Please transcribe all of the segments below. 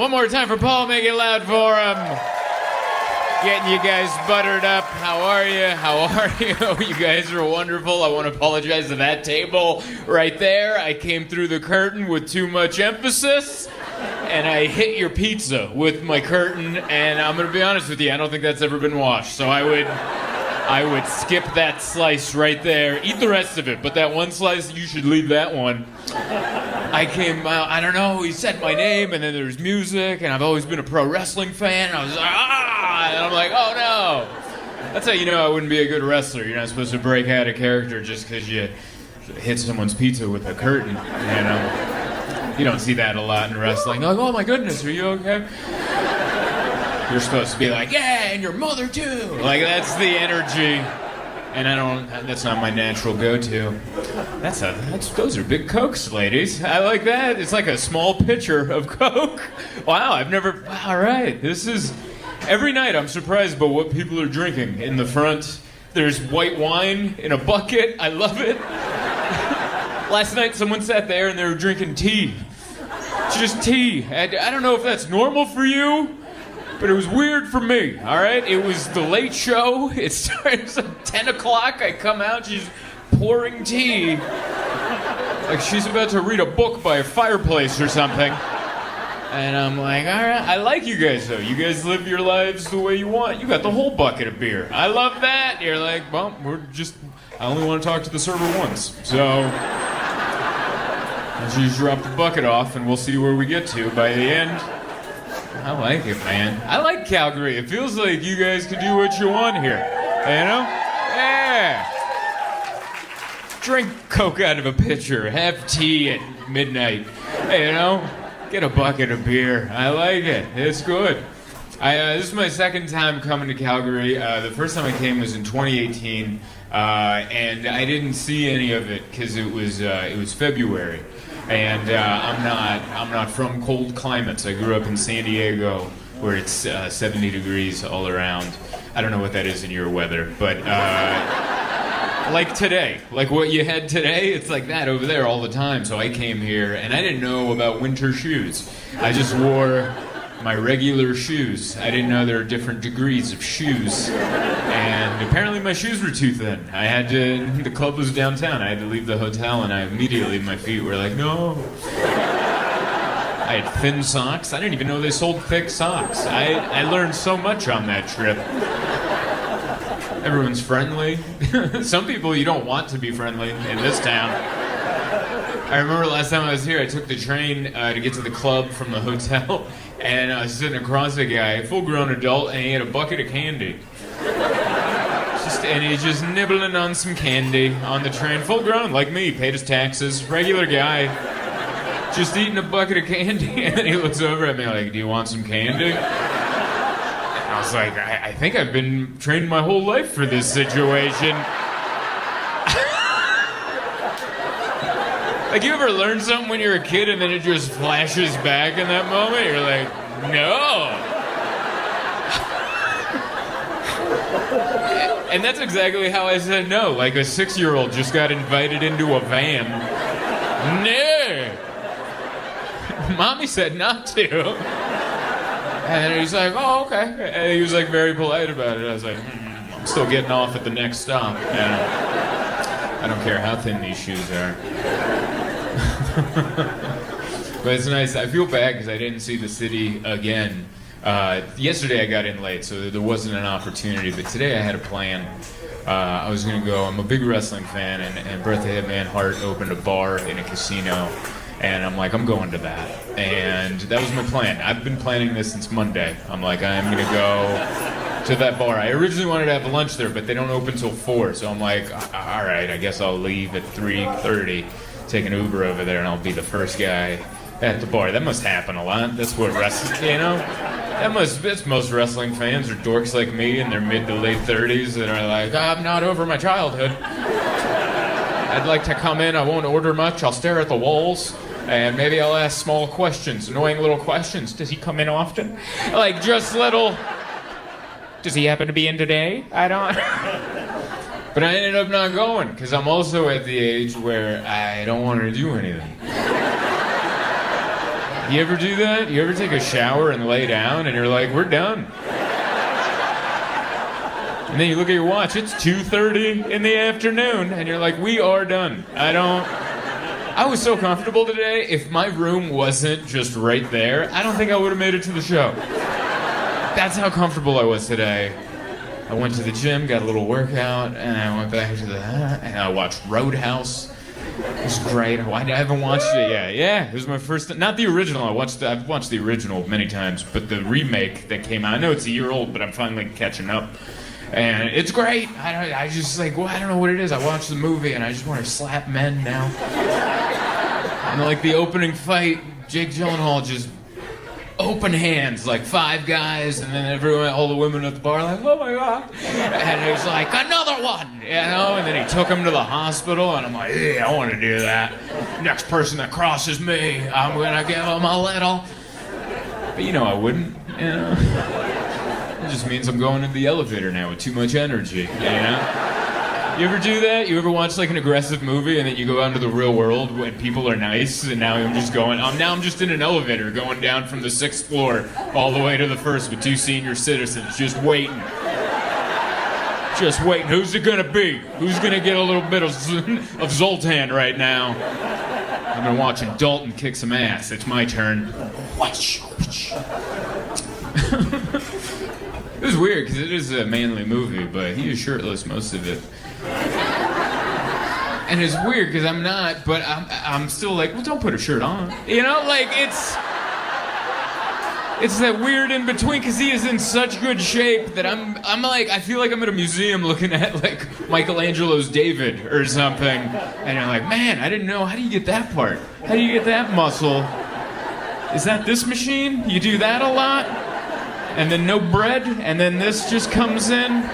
One more time for Paul. Make it loud for him. Getting you guys buttered up. How are you? How are you? You guys are wonderful. I want to apologize to that table right there. I came through the curtain with too much emphasis, and I hit your pizza with my curtain, and I'm going to be honest with you, I don't think that's ever been washed. So I would skip that slice right there. Eat the rest of it, but that one slice, you should leave that one. I came out, I don't know, he said my name, and then there's music, and I've always been a pro wrestling fan, and I was like, and I'm like, oh no. That's how you know I wouldn't be a good wrestler. You're not supposed to break out of character just because you hit someone's pizza with a curtain, you know. You don't see that a lot in wrestling. Like, oh my goodness, are you okay? You're supposed to be like, yeah, and your mother too. Like, that's the energy. And that's not my natural go-to. Those are big Cokes, ladies. I like that. It's like a small pitcher of Coke. Wow, all right. This is, every night I'm surprised by what people are drinking. In the front, there's white wine in a bucket. I love it. Last night someone sat there and they were drinking tea. Just tea. I don't know if that's normal for you, but it was weird for me, all right? It was the late show. It starts at 10 o'clock. I come out, she's pouring tea. Like she's about to read a book by a fireplace or something. And I'm like, all right, I like you guys, though. You guys live your lives the way you want. You got the whole bucket of beer. I love that. You're like, well, I only want to talk to the server once. So, you just drop the bucket off, and we'll see where we get to by the end. I like it, man. I like Calgary. It feels like you guys can do what you want here. You know? Yeah. Drink Coke out of a pitcher. Have tea at midnight. You know? Get a bucket of beer. I like it. It's good. This is my second time coming to Calgary. The first time I came was in 2018, and I didn't see any of it because it was February. And I'm not from cold climates. I grew up in San Diego, where it's 70 degrees all around. I don't know what that is in your weather, but like today, like what you had today, it's like that over there all the time. So I came here, and I didn't know about winter shoes. I just wore my regular shoes. I didn't know there are different degrees of shoes. And apparently my shoes were too thin. The club was downtown. I had to leave the hotel, and my feet were like, no. I had thin socks. I didn't even know they sold thick socks. I learned so much on that trip. Everyone's friendly. Some people you don't want to be friendly in this town. I remember last time I was here, I took the train to get to the club from the hotel, and I was sitting across a guy, a full-grown adult, and he had a bucket of candy. And he's just nibbling on some candy on the train, full-grown, like me, paid his taxes, regular guy, just eating a bucket of candy, and then he looks over at me like, do you want some candy? And I was like, I think I've been trained my whole life for this situation. Like, you ever learn something when you're a kid and then it just flashes back in that moment? You're like, no. And that's exactly how I said no. Like a 6-year-old just got invited into a van. No. Mommy said not to. And he's like, oh, okay. And he was like very polite about it. I was like, I'm still getting off at the next stop. And I don't care how thin these shoes are. But it's nice. I feel bad because I didn't see the city again. Yesterday I got in late, so there wasn't an opportunity. But today I had a plan. I was going to go. I'm a big wrestling fan, and Birthday Man Hart opened a bar in a casino. And I'm like, I'm going to that. And that was my plan. I've been planning this since Monday. I'm like, I'm going to go to that bar. I originally wanted to have lunch there, but they don't open till 4. So I'm like, all right, I guess I'll leave at 3:30, take an Uber over there, and I'll be the first guy at the bar. That must happen a lot. That's what wrestling, you know? That's most wrestling fans are dorks like me in their mid to late 30s that are like, I'm not over my childhood. I'd like to come in, I won't order much, I'll stare at the walls. And maybe I'll ask small questions, annoying little questions. Does he come in often? Like, just little, does he happen to be in today? I don't. But I ended up not going, because I'm also at the age where I don't want to do anything. You ever do that? You ever take a shower and lay down and you're like, we're done? And then you look at your watch, it's 2:30 in the afternoon, and you're like, we are done. I was so comfortable today, if my room wasn't just right there, I don't think I would have made it to the show. That's how comfortable I was today. I went to the gym, got a little workout, and I went back to and I watched Roadhouse. It was great. I haven't watched it yet. Yeah, it was my first. Not the original. I've watched the original many times, but the remake that came out. I know it's a year old, but I'm finally catching up, and it's great. I just like, well, I don't know what it is. I watched the movie and I just want to slap men now. And like the opening fight, Jake Gyllenhaal just open hands, like 5 guys, and then all the women at the bar like, oh my God. And he was like, another one, you know? And then he took him to the hospital, and I'm like, yeah, I want to do that. Next person that crosses me, I'm going to give him a little. But you know I wouldn't, you know? It just means I'm going in the elevator now with too much energy, you know? You ever do that? You ever watch like an aggressive movie and then you go out into the real world when people are nice, and now I'm just in an elevator going down from the 6th floor all the way to the 1st with 2 senior citizens just waiting. Just waiting. Who's it gonna be? Who's gonna get a little bit of Zoltan right now? I've been watching Dalton kick some ass. It's my turn. It was weird because it is a manly movie, but he is shirtless most of it. And it's weird because I'm not, but I'm still like, well, don't put a shirt on. You know, like it's that weird in between because he is in such good shape that I'm like, I feel like I'm at a museum looking at like Michelangelo's David or something. And you're like, man, I didn't know. How do you get that part? How do you get that muscle? Is that this machine? You do that a lot? And then no bread? And then this just comes in?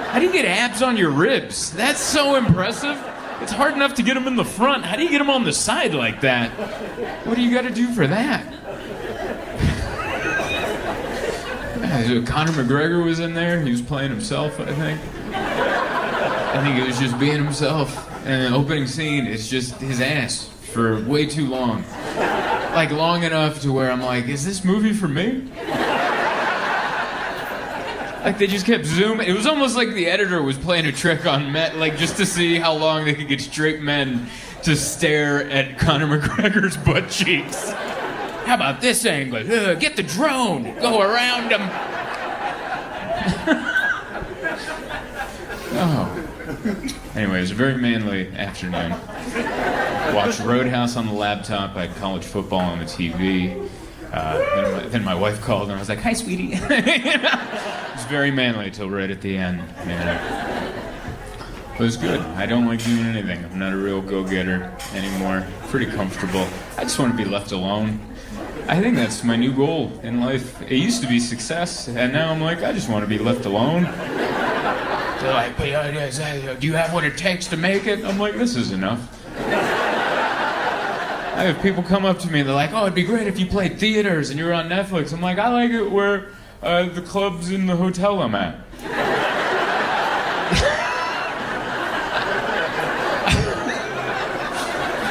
How do you get abs on your ribs? That's so impressive. It's hard enough to get them in the front. How do you get them on the side like that? What do you got to do for that? Conor McGregor was in there. He was playing himself, I think. I think he was just being himself. And the opening scene is just his ass for way too long. Like long enough to where I'm like, is this movie for me? Like they just kept zooming. It was almost like the editor was playing a trick on men, like just to see how long they could get straight men to stare at Conor McGregor's butt cheeks. How about this angle? Get the drone. Go around him. Oh. Anyway, it was a very manly afternoon. Watched Roadhouse on the laptop. I had college football on the TV. Then my wife called and I was like, hi, sweetie. It was very manly until right at the end. It was good. I don't like doing anything. I'm not a real go-getter anymore. Pretty comfortable. I just want to be left alone. I think that's my new goal in life. It used to be success, and now I'm like, I just want to be left alone. They're like, do you have what it takes to make it? I'm like, this is enough. I have people come up to me and they're like, oh, it'd be great if you played theaters and you were on Netflix. I'm like, I like it where the club's in the hotel I'm at.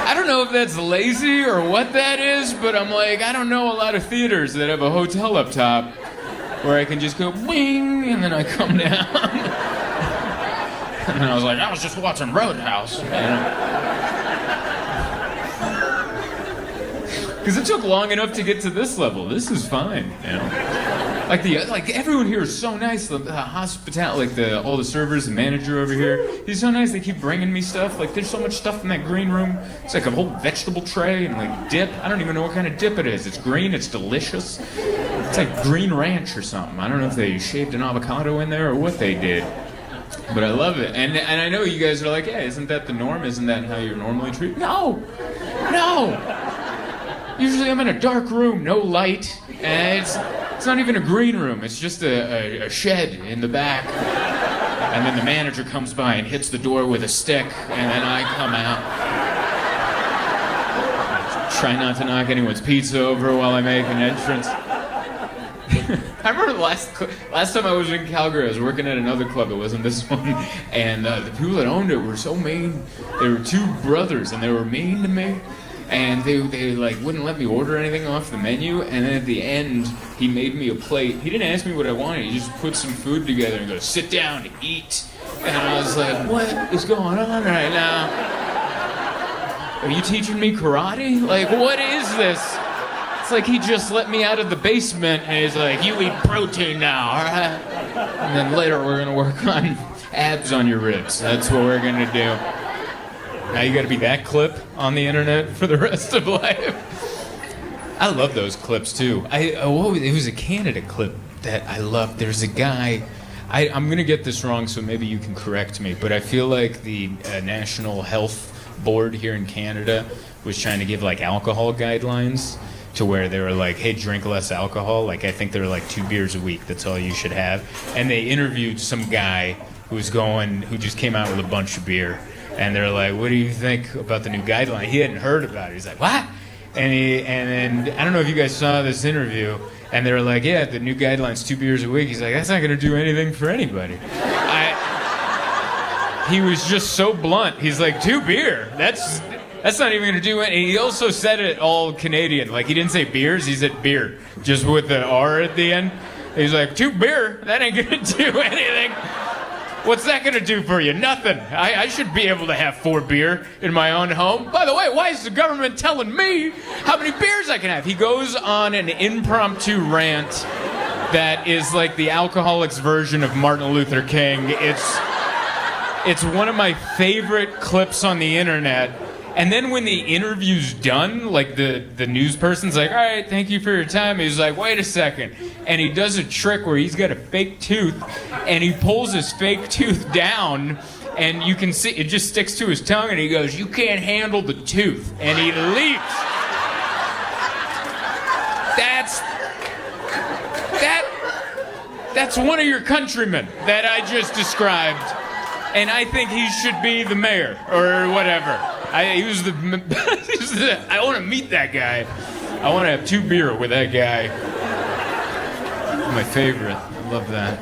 I don't know if that's lazy or what that is, but I'm like, I don't know a lot of theaters that have a hotel up top where I can just go, wing, and then I come down. And I was like, I was just watching Roadhouse, you know? Because it took long enough to get to this level. This is fine, you know. Like everyone here is so nice. The hospitality, like all the servers, the manager over here, he's so nice. They keep bringing me stuff. Like there's so much stuff in that green room. It's like a whole vegetable tray and like dip. I don't even know what kind of dip it is. It's green. It's delicious. It's like green ranch or something. I don't know if they shaved an avocado in there or what they did. But I love it. And I know you guys are like, yeah, isn't that the norm? Isn't that how you're normally treated? No. Usually I'm in a dark room, no light, and it's not even a green room. It's just a shed in the back. And then the manager comes by and hits the door with a stick, and then I come out. Try not to knock anyone's pizza over while I make an entrance. I remember the last time I was in Calgary, I was working at another club, it wasn't this one, and the people that owned it were so mean. They were 2 brothers, and they were mean to me. and they like wouldn't let me order anything off the menu, and then at the end he made me a plate. He didn't ask me what I wanted, he just put some food together and goes, sit down to eat. And I was like, what is going on right now? Are you teaching me karate? Like, what is this? It's like he just let me out of the basement and he's like, you eat protein now, all right? And then later we're gonna work on abs on your ribs. That's what we're gonna do. Now you gotta be that clip on the internet for the rest of life. I love those clips too. It was a Canada clip that I loved. There's a guy, I'm gonna get this wrong, so maybe you can correct me, but I feel like the National Health Board here in Canada was trying to give like alcohol guidelines to where they were like, hey, drink less alcohol. Like, I think they were like 2 beers a week, that's all you should have. And they interviewed some guy who just came out with a bunch of beer. And they're like, what do you think about the new guideline? He hadn't heard about it. He's like, what? And then I don't know if you guys saw this interview, and they were like, yeah, the new guideline's 2 beers a week. He's like, that's not gonna do anything for anybody. He was just so blunt. He's like, 2 beer? That's not even gonna do anything. He also said it all Canadian. Like, he didn't say beers, he said beer, just with the R at the end. He's like, 2 beer? That ain't gonna do anything. What's that gonna do for you? Nothing. I should be able to have 4 beer in my own home. By the way, why is the government telling me how many beers I can have? He goes on an impromptu rant that is like the alcoholics version of Martin Luther King. It's one of my favorite clips on the internet. And then when the interview's done, like the news person's like, all right, thank you for your time. He's like, wait a second. And he does a trick where he's got a fake tooth, and he pulls his fake tooth down, and you can see it just sticks to his tongue, and he goes, you can't handle the tooth. And he leaves. That's one of your countrymen that I just described. And I think he should be the mayor or whatever. I want to meet that guy. I want to have 2 beer with that guy. My favorite. I love that.